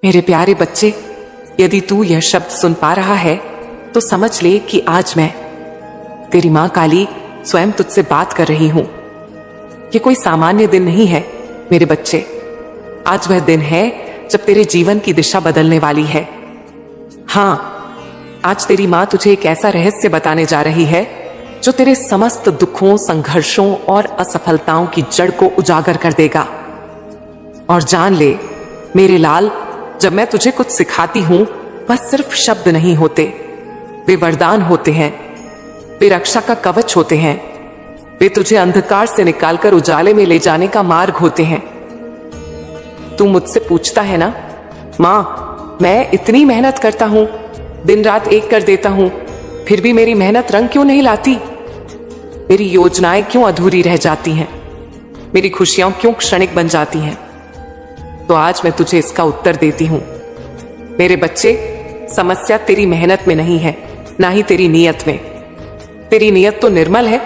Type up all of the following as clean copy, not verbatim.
मेरे प्यारे बच्चे, यदि तू यह शब्द सुन पा रहा है तो समझ ले कि आज मैं तेरी मां काली स्वयं तुझसे बात कर रही हूं। यह कोई सामान्य दिन नहीं है मेरे बच्चे। आज वह दिन है जब तेरे जीवन की दिशा बदलने वाली है। हां, आज तेरी मां तुझे एक ऐसा रहस्य बताने जा रही है जो तेरे समस्त दुखों, संघर्षों और असफलताओं की जड़ को उजागर कर देगा। और जान ले मेरे लाल, जब मैं तुझे कुछ सिखाती हूं वह सिर्फ शब्द नहीं होते, वे वरदान होते हैं, वे रक्षा का कवच होते हैं, वे तुझे अंधकार से निकालकर उजाले में ले जाने का मार्ग होते हैं। तू मुझसे पूछता है ना, मां मैं इतनी मेहनत करता हूं, दिन रात एक कर देता हूं, फिर भी मेरी मेहनत रंग क्यों नहीं लाती? मेरी योजनाएं क्यों अधूरी रह जाती हैं? मेरी खुशियां क्यों क्षणिक बन जाती हैं? तो आज मैं तुझे इसका उत्तर देती हूं। मेरे बच्चे, समस्या तेरी मेहनत में नहीं है, ना ही तेरी नीयत में। तेरी नीयत तो निर्मल है,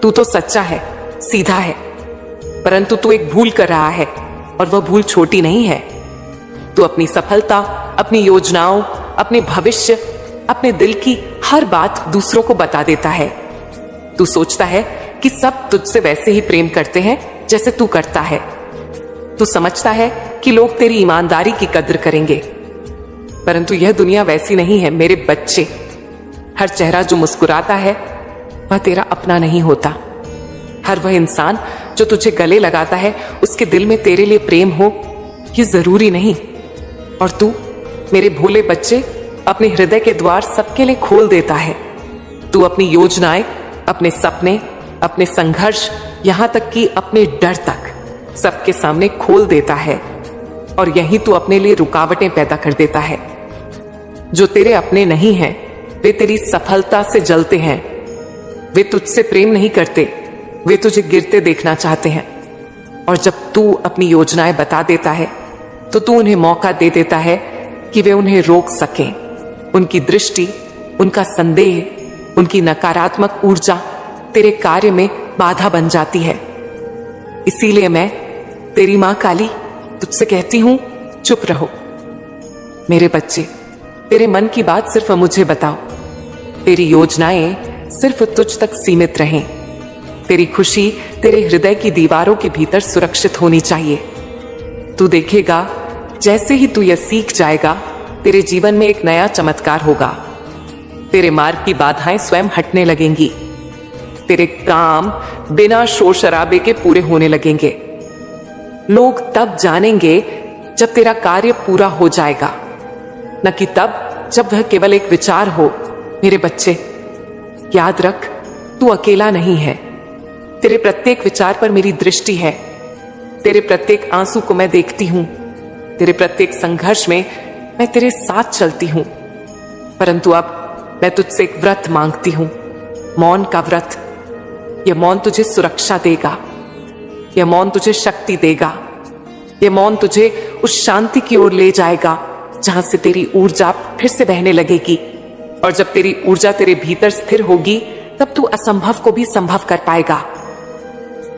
तू तो सच्चा है, सीधा है, परंतु तू एक भूल कर रहा है और वह भूल छोटी नहीं है। तू अपनी सफलता, अपनी योजनाओं, अपने भविष्य, अपने दिल की हर बात दूसरों को बता देता है। तू सोचता है कि सब तुझसे वैसे ही प्रेम करते हैं जैसे तू करता है। तू समझता है कि लोग तेरी ईमानदारी की कद्र करेंगे, परंतु यह दुनिया वैसी नहीं है मेरे बच्चे। हर चेहरा जो मुस्कुराता है वह तेरा अपना नहीं होता। हर वह इंसान जो तुझे गले लगाता है उसके दिल में तेरे लिए प्रेम हो यह जरूरी नहीं। और तू मेरे भोले बच्चे अपने हृदय के द्वार सबके लिए खोल देता है। तू अपनी योजनाएं, अपने सपने, अपने संघर्ष, यहां तक कि अपने डर तक सबके सामने खोल देता है। और यही तू अपने लिए रुकावटें पैदा कर देता है। जो तेरे अपने नहीं हैं वे तेरी सफलता से जलते हैं। वे तुझसे प्रेम नहीं करते, वे तुझे गिरते देखना चाहते हैं। और जब तू अपनी योजनाएं बता देता है तो तू उन्हें मौका दे देता है कि वे उन्हें रोक सकें। उनकी दृष्टि, उनका संदेह, उनकी नकारात्मक ऊर्जा तेरे कार्य में बाधा बन जाती है। इसीलिए मैं तेरी मां काली तुझसे कहती हूं, चुप रहो। मेरे बच्चे, तेरे मन की बात सिर्फ मुझे बताओ। तेरी योजनाएं सिर्फ तुझ तक सीमित रहें। तेरी खुशी तेरे हृदय की दीवारों के भीतर सुरक्षित होनी चाहिए। तू देखेगा, जैसे ही तू यह सीख जाएगा तेरे जीवन में एक नया चमत्कार होगा। तेरे मार्ग की बाधाएं स्वयं हटने लगेंगी। तेरे काम बिना शोर शराबे के पूरे होने लगेंगे। लोग तब जानेंगे जब तेरा कार्य पूरा हो जाएगा, न कि तब जब वह केवल एक विचार हो। मेरे बच्चे, याद रख, तू अकेला नहीं है। तेरे प्रत्येक विचार पर मेरी दृष्टि है। तेरे प्रत्येक आंसू को मैं देखती हूं। तेरे प्रत्येक संघर्ष में मैं तेरे साथ चलती हूं। परंतु अब मैं तुझसे एक व्रत मांगती हूं, मौन का व्रत। यह मौन तुझे सुरक्षा देगा, यह मौन तुझे शक्ति देगा, यह मौन तुझे उस शांति की ओर ले जाएगा जहां से तेरी ऊर्जा फिर से बहने लगेगी। और जब तेरी ऊर्जा तेरे भीतर स्थिर होगी तब तू असंभव को भी संभव कर पाएगा।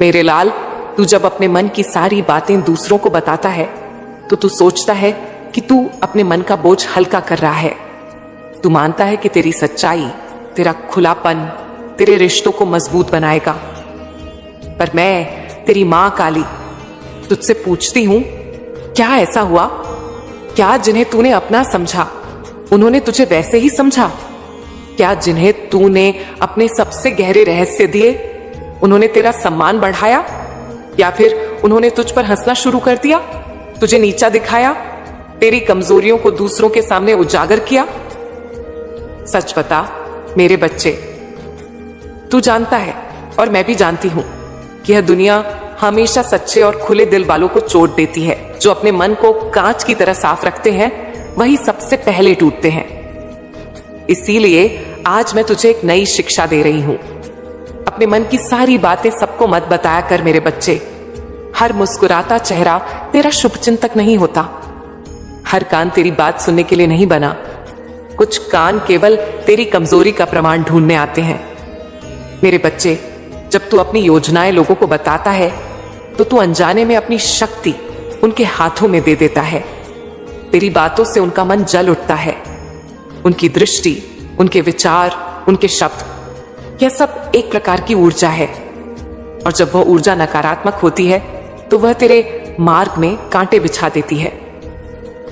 मेरे लाल, तू जब अपने मन की सारी बातें दूसरों को बताता है तो तू सोचता है कि तू अपने मन का बोझ हल्का कर रहा है। तू मानता है कि तेरी सच्चाई, तेरा खुलापन तेरे रिश्तों को मजबूत बनाएगा। पर मैं तेरी मां काली तुझसे पूछती हूं, क्या ऐसा हुआ? क्या जिन्हें तूने अपना समझा उन्होंने तुझे वैसे ही समझा? क्या जिन्हें तूने अपने सबसे गहरे रहस्य दिए उन्होंने तेरा सम्मान बढ़ाया? या फिर उन्होंने तुझ पर हंसना शुरू कर दिया, तुझे नीचा दिखाया, तेरी कमजोरियों को दूसरों के सामने उजागर किया? सच बता मेरे बच्चे, तू जानता है और मैं भी जानती हूं कि यह दुनिया हमेशा सच्चे और खुले दिल वालों को चोट देती है। जो अपने मन को कांच की तरह साफ रखते हैं वही सबसे पहले टूटते हैं। इसीलिए आज मैं तुझे एक नई शिक्षा दे रही हूं। अपने मन की सारी बातें सबको मत बताया कर मेरे बच्चे। हर मुस्कुराता चेहरा तेरा शुभचिंतक नहीं होता। हर कान तेरी बात सुनने के लिए नहीं बना। कुछ कान केवल तेरी कमजोरी का प्रमाण ढूंढने आते हैं। मेरे बच्चे, जब तू अपनी योजनाएं लोगों को बताता है तो तू अनजाने में अपनी शक्ति उनके हाथों में दे देता है। तेरी बातों से उनका मन जल उठता है। उनकी दृष्टि, उनके विचार, उनके शब्द, यह सब एक प्रकार की ऊर्जा है। और जब वह ऊर्जा नकारात्मक होती है तो वह तेरे मार्ग में कांटे बिछा देती है।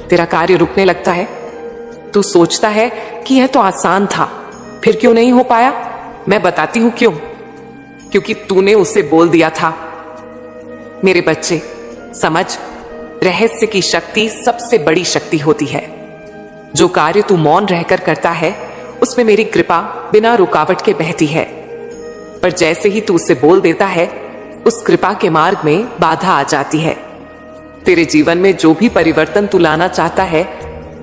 तेरा कार्य रुकने लगता है। तू सोचता है कि यह तो आसान था, फिर क्यों नहीं हो पाया? मैं बताती हूं क्यों। क्योंकि तूने उसे बोल दिया था। मेरे बच्चे, समझ, रहस्य की शक्ति सबसे बड़ी शक्ति होती है। जो कार्य तू मौन रहकर करता है उसमें मेरी कृपा बिना रुकावट के बहती है। पर जैसे ही तू उसे बोल देता है, उस कृपा के मार्ग में बाधा आ जाती है। तेरे जीवन में जो भी परिवर्तन तू लाना चाहता है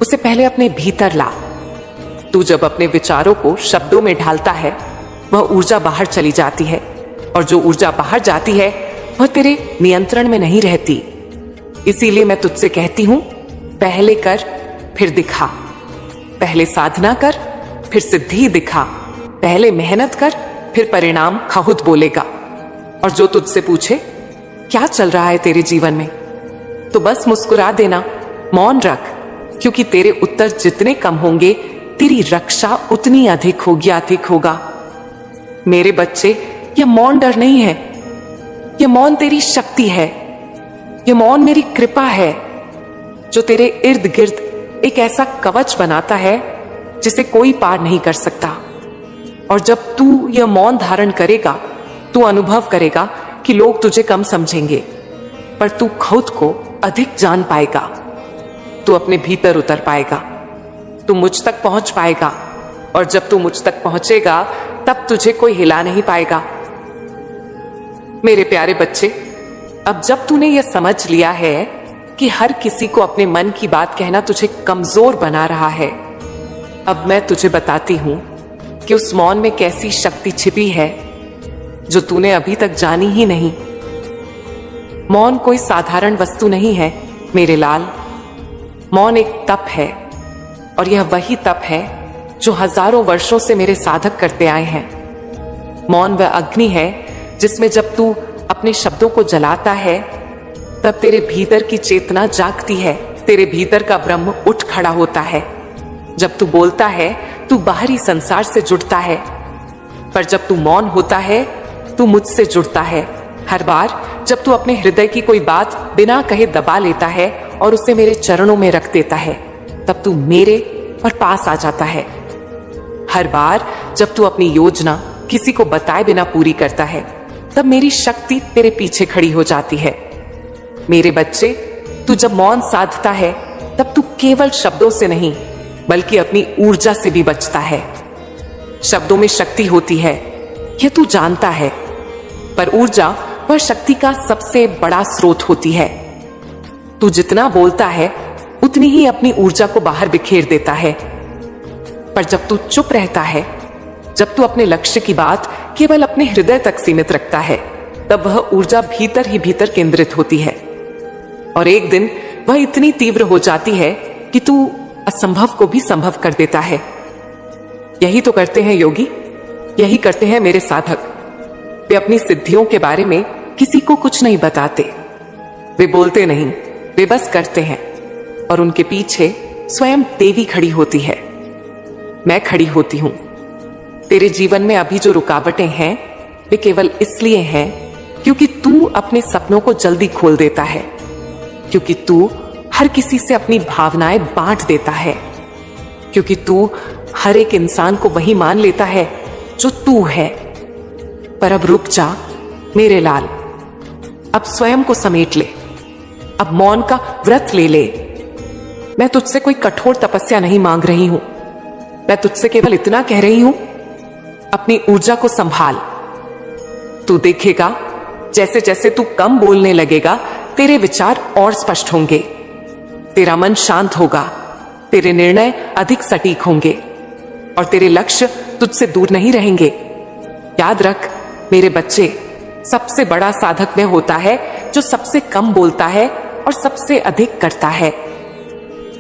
उसे पहले अपने भीतर ला। तू जब अपने विचारों को शब्दों में ढालता है वह ऊर्जा बाहर चली जाती है, और जो ऊर्जा बाहर जाती है वह तेरे नियंत्रण में नहीं रहती। इसीलिए मैं तुझसे कहती हूं, पहले कर फिर दिखा। पहले साधना कर फिर सिद्धि दिखा। पहले मेहनत कर फिर परिणाम खुद बोलेगा। और जो तुझसे पूछे क्या चल रहा है तेरे जीवन में, तो बस मुस्कुरा देना, मौन रख। क्योंकि तेरे उत्तर जितने कम होंगे तेरी रक्षा उतनी अधिक होगा। मेरे बच्चे, यह मौन डर नहीं है, यह मौन तेरी शक्ति है। यह मौन मेरी कृपा है जो तेरे इर्द गिर्द एक ऐसा कवच बनाता है जिसे कोई पार नहीं कर सकता। और जब तू यह मौन धारण करेगा तू अनुभव करेगा कि लोग तुझे कम समझेंगे, पर तू खुद को अधिक जान पाएगा। तू अपने भीतर उतर पाएगा, तू मुझ तक पहुंच पाएगा। और जब तू मुझ तक पहुंचेगा तब तुझे कोई हिला नहीं पाएगा। मेरे प्यारे बच्चे, अब जब तूने यह समझ लिया है कि हर किसी को अपने मन की बात कहना तुझे कमजोर बना रहा है, अब मैं तुझे बताती हूं कि उस मौन में कैसी शक्ति छिपी है जो तूने अभी तक जानी ही नहीं। मौन कोई साधारण वस्तु नहीं है मेरे लाल। मौन एक तप है, और यह वही तप है जो हजारों वर्षों से मेरे साधक करते आए हैं। मौन वह अग्नि है जिसमें जब तू अपने शब्दों को जलाता है तब तेरे भीतर की चेतना जागती है, तेरे भीतर का ब्रह्म उठ खड़ा होता है। जब तू बोलता है तू बाहरी संसार से जुड़ता है, पर जब तू मौन होता है तू मुझसे जुड़ता है। हर बार जब तू अपने हृदय की कोई बात बिना कहे दबा लेता है और उसे मेरे चरणों में रख देता है, तब तू मेरे और पास आ जाता है। हर बार जब तू अपनी योजना किसी को बताए बिना पूरी करता है, तब मेरी शक्ति तेरे पीछे खड़ी हो जाती है। मेरे बच्चे, तू जब मौन साधता है तब तू केवल शब्दों से नहीं बल्कि अपनी ऊर्जा से भी बचता है। शब्दों में शक्ति होती है, यह तू जानता है, पर ऊर्जा वह शक्ति का सबसे बड़ा स्रोत होती है। तू जितना बोलता है उतनी ही अपनी ऊर्जा को बाहर बिखेर देता है। पर जब तू चुप रहता है, जब तू अपने लक्ष्य की बात केवल अपने हृदय तक सीमित रखता है, तब वह ऊर्जा भीतर ही भीतर केंद्रित होती है। और एक दिन वह इतनी तीव्र हो जाती है कि तू असंभव को भी संभव कर देता है। यही तो करते हैं योगी, यही करते हैं मेरे साधक। वे अपनी सिद्धियों के बारे में किसी को कुछ नहीं बताते, वे बोलते नहीं, वे बस करते हैं। और उनके पीछे स्वयं देवी खड़ी होती है, मैं खड़ी होती हूं। तेरे जीवन में अभी जो रुकावटें हैं वे केवल इसलिए हैं क्योंकि तू अपने सपनों को जल्दी खोल देता है, क्योंकि तू हर किसी से अपनी भावनाएं बांट देता है, क्योंकि तू हर एक इंसान को वही मान लेता है जो तू है। पर अब रुक जा मेरे लाल, अब स्वयं को समेट ले, अब मौन का व्रत ले ले। मैं तुझसे कोई कठोर तपस्या नहीं मांग रही हूं, मैं तुझसे केवल इतना कह रही हूं, अपनी ऊर्जा को संभाल। तू देखेगा जैसे जैसे तू कम बोलने लगेगा तेरे विचार और स्पष्ट होंगे, तेरा मन शांत होगा, तेरे निर्णय अधिक सटीक होंगे और तेरे लक्ष्य तुझसे दूर नहीं रहेंगे। याद रख मेरे बच्चे, सबसे बड़ा साधक वह होता है जो सबसे कम बोलता है और सबसे अधिक करता है।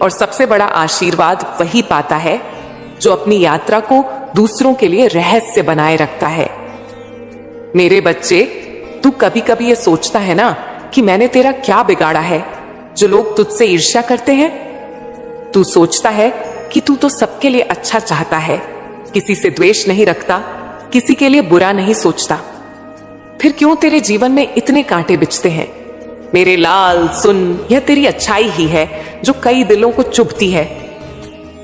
और सबसे बड़ा आशीर्वाद वही पाता है जो अपनी यात्रा को दूसरों के लिए रहस्य बनाए रखता है। मेरे बच्चे, तू कभी कभी ये सोचता है ना कि मैंने तेरा क्या बिगाड़ा है जो लोग तुझसे ईर्ष्या करते हैं? तू सोचता है कि तू तो सबके लिए अच्छा चाहता है, किसी से द्वेष नहीं रखता, किसी के लिए बुरा नहीं सोचता। फिर क्यों तेरे जीवन में इतने कांटे बिछते हैं? मेरे लाल सुन, यह तेरी अच्छाई ही है जो कई दिलों को चुभती है।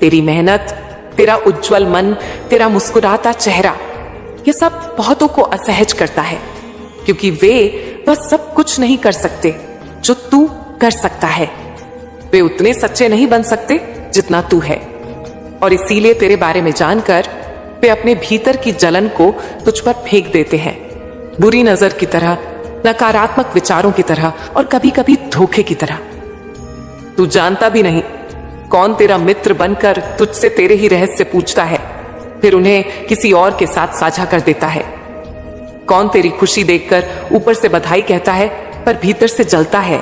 तेरी मेहनत, तेरा उज्जवल मन, तेरा मुस्कुराता चेहरा, यह सब बहुतों को असहज करता है, क्योंकि वे वह सब कुछ नहीं कर सकते जो तू कर सकता है। वे उतने सच्चे नहीं बन सकते जितना तू है, और इसीलिए तेरे बारे में जानकर वे अपने भीतर की जलन को तुझ पर फेंक देते हैं, बुरी नजर की तरह, नकारात्मक विचारों की तरह, और कभी कभी धोखे की तरह। तू जानता भी नहीं कौन तेरा मित्र बनकर तुझसे तेरे ही रहस्य पूछता है, फिर उन्हें किसी और के साथ साझा कर देता है। कौन तेरी खुशी देखकर ऊपर से बधाई कहता है पर भीतर से जलता है।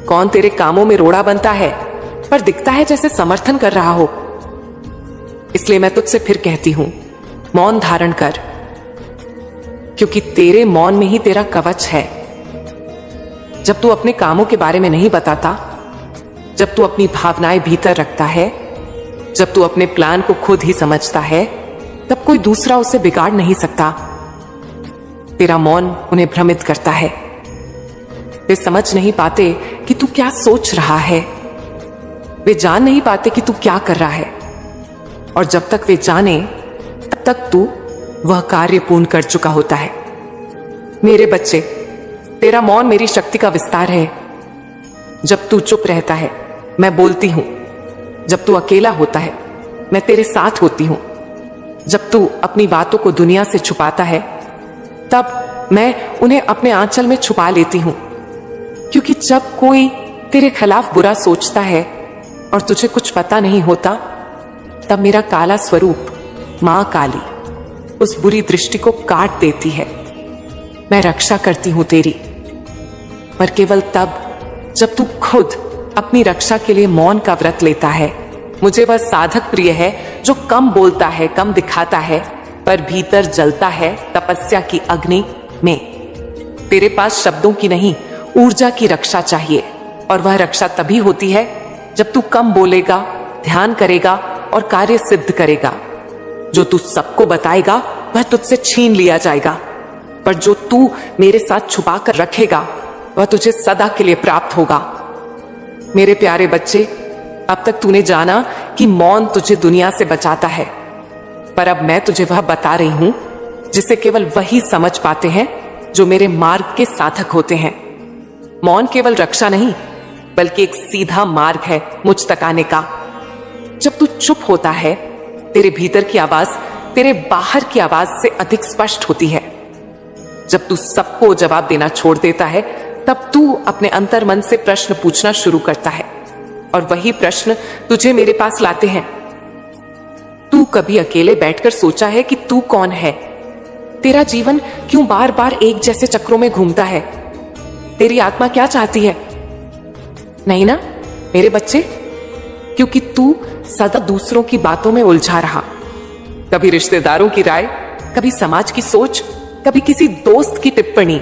कौन तेरे कामों में रोड़ा बनता है पर दिखता है जैसे समर्थन कर रहा हो। इसलिए मैं तुझसे फिर कहती हूं, मौन धारण कर, क्योंकि तेरे मौन में ही तेरा कवच है। जब तू अपने कामों के बारे में नहीं बताता, जब तू अपनी भावनाएं भीतर रखता है, जब तू अपने प्लान को खुद ही समझता है, तब कोई दूसरा उसे बिगाड़ नहीं सकता। तेरा मौन उन्हें भ्रमित करता है। वे समझ नहीं पाते कि तू क्या सोच रहा है, वे जान नहीं पाते कि तू क्या कर रहा है, और जब तक वे जाने तब तक तू वह कार्य पूर्ण कर चुका होता है। मेरे बच्चे, तेरा मौन मेरी शक्ति का विस्तार है। जब तू चुप रहता है, मैं बोलती हूं। जब तू अकेला होता है, मैं तेरे साथ होती हूं। जब तू अपनी बातों को दुनिया से छुपाता है, तब मैं उन्हें अपने आंचल में छुपा लेती हूं। क्योंकि जब कोई तेरे खिलाफ बुरा सोचता है और तुझे कुछ पता नहीं होता, तब मेरा काला स्वरूप, मां काली, उस बुरी दृष्टि को काट देती है। मैं रक्षा करती हूं तेरी, पर केवल तब जब तू खुद अपनी रक्षा के लिए मौन का व्रत लेता है। मुझे वह साधक प्रिय है जो कम बोलता है, कम दिखाता है, पर भीतर जलता है तपस्या की अग्नि में। तेरे पास शब्दों की नहीं, ऊर्जा की रक्षा चाहिए, और वह रक्षा तभी होती है जब तू कम बोलेगा, ध्यान करेगा और कार्य सिद्ध करेगा। जो तू सबको बताएगा वह तुझसे छीन लिया जाएगा, पर जो तू मेरे साथ छुपा कर रखेगा वह तुझे सदा के लिए प्राप्त होगा। मेरे प्यारे बच्चे, अब तक तूने जाना कि मौन तुझे दुनिया से बचाता है, पर अब मैं तुझे वह बता रही हूं जिसे केवल वही समझ पाते हैं जो मेरे मार्ग के साधक होते हैं। मौन केवल रक्षा नहीं, बल्कि एक सीधा मार्ग है मुझ तक आने का। जब तू चुप होता है, तेरे भीतर की आवाज तेरे बाहर की आवाज से अधिक स्पष्ट होती है। जब तू सबको जवाब देना छोड़ देता है, तब तू अपने अंतर मन से प्रश्न पूछना शुरू करता है, और वही प्रश्न तुझे मेरे पास लाते हैं। तू कभी अकेले बैठकर सोचा है कि तू कौन है? तेरा जीवन क्यों बार बार एक जैसे चक्रों में घूमता है? तेरी आत्मा क्या चाहती है? नहीं ना मेरे बच्चे, क्योंकि तू सदा दूसरों की बातों में उलझा रहा। कभी रिश्तेदारों की राय, कभी समाज की सोच, कभी किसी दोस्त की टिप्पणी,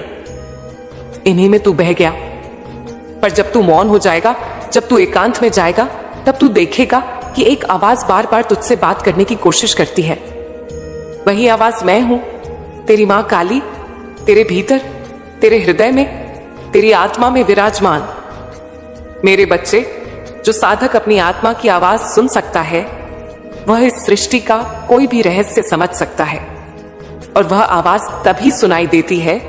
इन्हीं में तू बह गया। पर जब तू मौन हो जाएगा, जब तू एकांत में जाएगा, तब तू देखेगा कि एक आवाज बार बार तुझसे बात करने की कोशिश करती है। वही आवाज मैं हूं, तेरी मां काली, तेरे भीतर, तेरे हृदय में, तेरी आत्मा में विराजमान। मेरे बच्चे, जो साधक अपनी आत्मा की आवाज सुन सकता है, वह इस सृष्टि का कोई भी रहस्य समझ सकता है, और वह आवाज तभी सुनाई देती है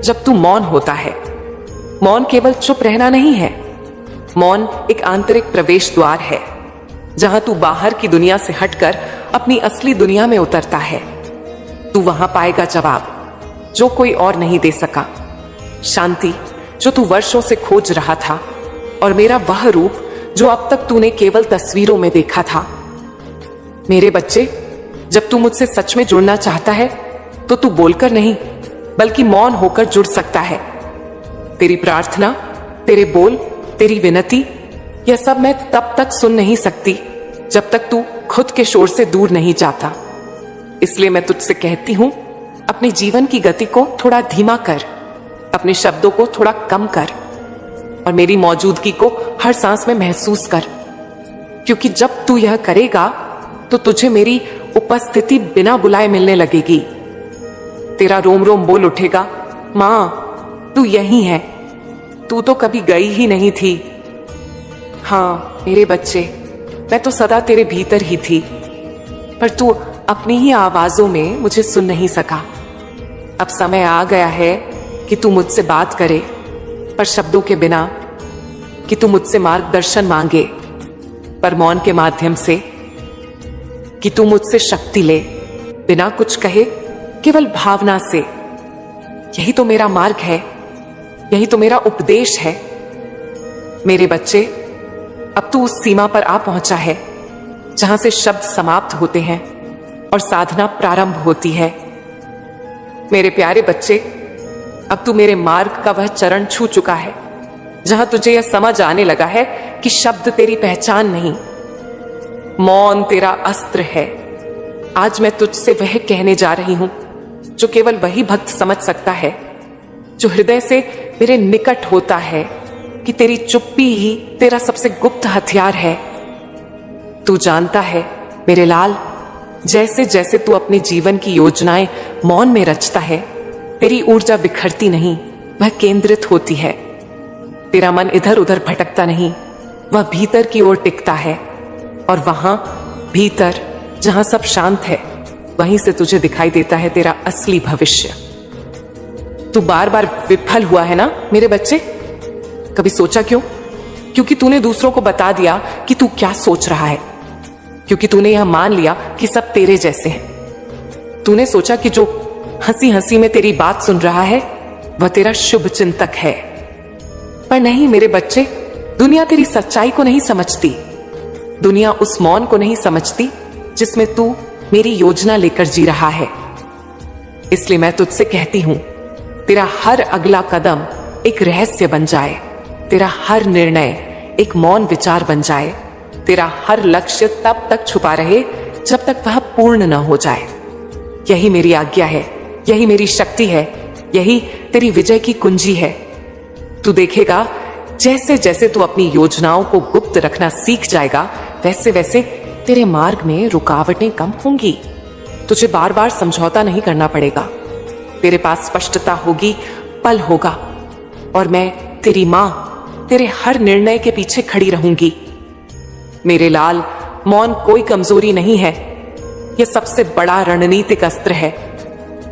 जब तू मौन होता है। मौन केवल चुप रहना नहीं है, मौन एक आंतरिक प्रवेश द्वार है, जहां तू बाहर की दुनिया से हटकर अपनी असली दुनिया में उतरता है। तू वहां पाएगा जवाब जो कोई और नहीं दे सका, शांति जो तू वर्षों से खोज रहा था, और मेरा वह रूप जो अब तक तूने केवल तस्वीरों में देखा था। मेरे बच्चे, जब तू मुझसे सच में जुड़ना चाहता है, तो तू बोलकर नहीं, बल्कि मौन होकर जुड़ सकता है। तेरी प्रार्थना, तेरे बोल, तेरी विनती, यह सब मैं तब तक सुन नहीं सकती जब तक तू खुद के शोर से दूर नहीं जाता। इसलिए मैं तुझसे कहती हूं, अपने जीवन की गति को थोड़ा धीमा कर, अपने शब्दों को थोड़ा कम कर, और मेरी मौजूदगी को हर सांस में महसूस कर। क्योंकि जब तू यह करेगा तो तुझे मेरी उपस्थिति बिना बुलाए मिलने लगेगी। तेरा रोम रोम बोल उठेगा, मां तू यही है, तू तो कभी गई ही नहीं थी। हाँ मेरे बच्चे, मैं तो सदा तेरे भीतर ही थी, पर तू अपनी ही आवाजों में मुझे सुन नहीं सका। अब समय आ गया है कि तू मुझसे बात करे, पर शब्दों के बिना, कि तू मुझसे मार्गदर्शन मांगे पर मौन के माध्यम से, कि तू मुझसे शक्ति ले बिना कुछ कहे, केवल भावना से। यही तो मेरा मार्ग है, यही तो मेरा उपदेश है। मेरे बच्चे, अब तू उस सीमा पर आ पहुंचा है जहां से शब्द समाप्त होते हैं और साधना प्रारंभ होती है। मेरे प्यारे बच्चे, अब तू मेरे मार्ग का वह चरण छू चुका है जहां तुझे यह समझ आने लगा है कि शब्द तेरी पहचान नहीं, मौन तेरा अस्त्र है। आज मैं तुझसे वह कहने जा रही हूं जो केवल वही भक्त समझ सकता है, जो हृदय से मेरे निकट होता है, कि तेरी चुप्पी ही तेरा सबसे गुप्त हथियार है। तू जानता है मेरे लाल, जैसे जैसे तू अपने जीवन की योजनाएं मौन में रचता है, तेरी ऊर्जा बिखरती नहीं, वह केंद्रित होती है। तेरा मन इधर उधर भटकता नहीं, वह भीतर की ओर टिकता है। और वहां भीतर जहां सब शांत है, वहीं से तुझे दिखाई देता है तेरा असली भविष्य। तू बार बार विफल हुआ है ना मेरे बच्चे? कभी सोचा क्यों? क्योंकि तूने दूसरों को बता दिया कि तू क्या सोच रहा है, क्योंकि तूने यह मान लिया कि सब तेरे जैसे हैं। तूने सोचा कि जो हंसी हंसी में तेरी बात सुन रहा है वह तेरा शुभ चिंतक है। पर नहीं मेरे बच्चे, दुनिया तेरी सच्चाई को नहीं समझती। दुनिया उस मौन को नहीं समझती जिसमें तू मेरी योजना लेकर जी रहा है। इसलिए मैं तुझसे कहती हूं, तेरा हर अगला कदम एक रहस्य बन जाए, तेरा हर निर्णय एक मौन विचार बन जाए, तेरा हर लक्ष्य तब तक छुपा रहे जब तक वह पूर्ण न हो जाए। यही मेरी आज्ञा है, यही मेरी शक्ति है, यही तेरी विजय की कुंजी है। तू देखेगा, जैसे जैसे तू अपनी योजनाओं को गुप्त रखना सीख जाएगा, वैसे वैसे तेरे मार्ग में रुकावटें कम होंगी। तुझे बार बार समझौता नहीं करना पड़ेगा। तेरे पास स्पष्टता होगी, पल होगा, और मैं तेरी मां तेरे हर निर्णय के पीछे खड़ी रहूंगी। मेरे लाल, मौन कोई कमजोरी नहीं है, यह सबसे बड़ा रणनीतिक अस्त्र है।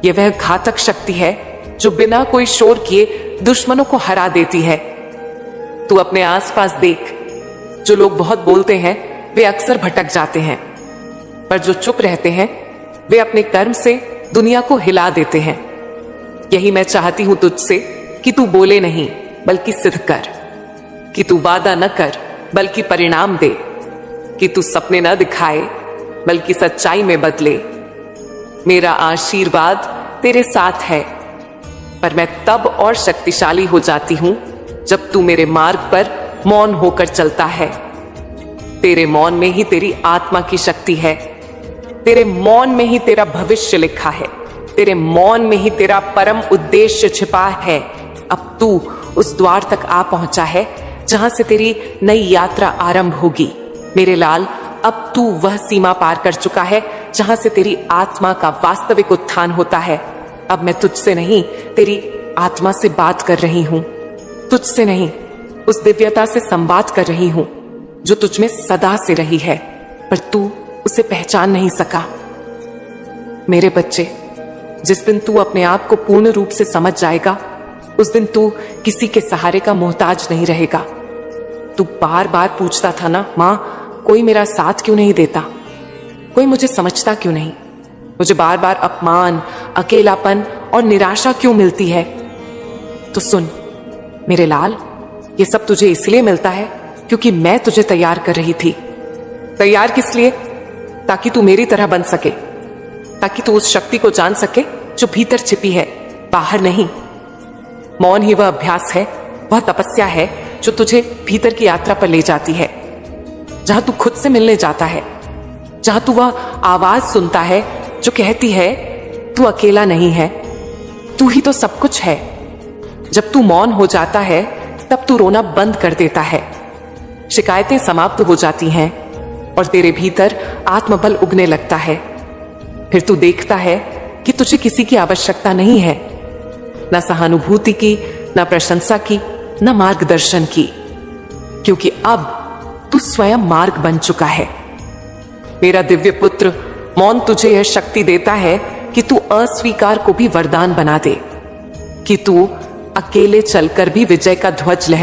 यह वह घातक शक्ति है जो बिना कोई शोर किए दुश्मनों को हरा देती है। तू अपने आसपास देख, जो लोग बहुत बोलते हैं वे अक्सर भटक जाते हैं, पर जो चुप रहते हैं वे अपने कर्म से दुनिया को हिला देते हैं। यही मैं चाहती हूं तुझसे, कि तू बोले नहीं बल्कि सिद्ध कर, कि तू वादा न कर बल्कि परिणाम दे, कि तू सपने न दिखाए बल्कि सच्चाई में बदले। मेरा आशीर्वाद तेरे साथ है, पर मैं तब और शक्तिशाली हो जाती हूं जब तू मेरे मार्ग पर मौन होकर चलता है। तेरे मौन में ही तेरी आत्मा की शक्ति है, तेरे मौन में ही तेरा भविष्य लिखा है, तेरे मौन में ही तेरा परम उद्देश्य छिपा है। अब तू उस द्वार तक आ पहुंचा है जहां से तेरी नई यात्रा आरंभ होगी। मेरे लाल, अब तू वह सीमा पार कर चुका है जहां से तेरी आत्मा का वास्तविक उत्थान होता है। अब मैं तुझसे नहीं, तेरी आत्मा से बात कर रही हूं, तुझसे नहीं, उस दिव्यता से संवाद कर रही हूं जो तुझमें सदा से रही है, पर तू उसे पहचान नहीं सका। मेरे बच्चे, जिस दिन तू अपने आप को पूर्ण रूप से समझ जाएगा, उस दिन तू किसी के सहारे का मोहताज नहीं रहेगा। तू बार बार पूछता था ना, मां कोई मेरा साथ क्यों नहीं देता, कोई मुझे समझता क्यों नहीं, मुझे बार बार अपमान, अकेलापन और निराशा क्यों मिलती है? तो सुन मेरे लाल, ये सब तुझे इसलिए मिलता है क्योंकि मैं तुझे तैयार कर रही थी। तैयार किस लिए? ताकि तू मेरी तरह बन सके, ताकि तू उस शक्ति को जान सके जो भीतर छिपी है, बाहर नहीं। मौन ही वह अभ्यास है, वह तपस्या है जो तुझे भीतर की यात्रा पर ले जाती है, जहां तू खुद से मिलने जाता है, जहां तू वह आवाज सुनता है जो कहती है तू अकेला नहीं है, तू ही तो सब कुछ है। जब तू मौन हो जाता है तब तू रोना बंद कर देता है, शिकायतें समाप्त हो जाती हैं, और तेरे भीतर आत्मबल उगने लगता है। फिर तू देखता है कि तुझे किसी की आवश्यकता नहीं है, न सहानुभूति की, न प्रशंसा की, न मार्गदर्शन की, क्योंकि अब तू स्वयं मार्ग बन चुका है। मेरा दिव्य पुत्र, मौन तुझे यह शक्ति देता है कि तू अस्वीकार को भी वरदान बना दे, कि तू अकेले चलकर भी विजय का ध्वज लहरा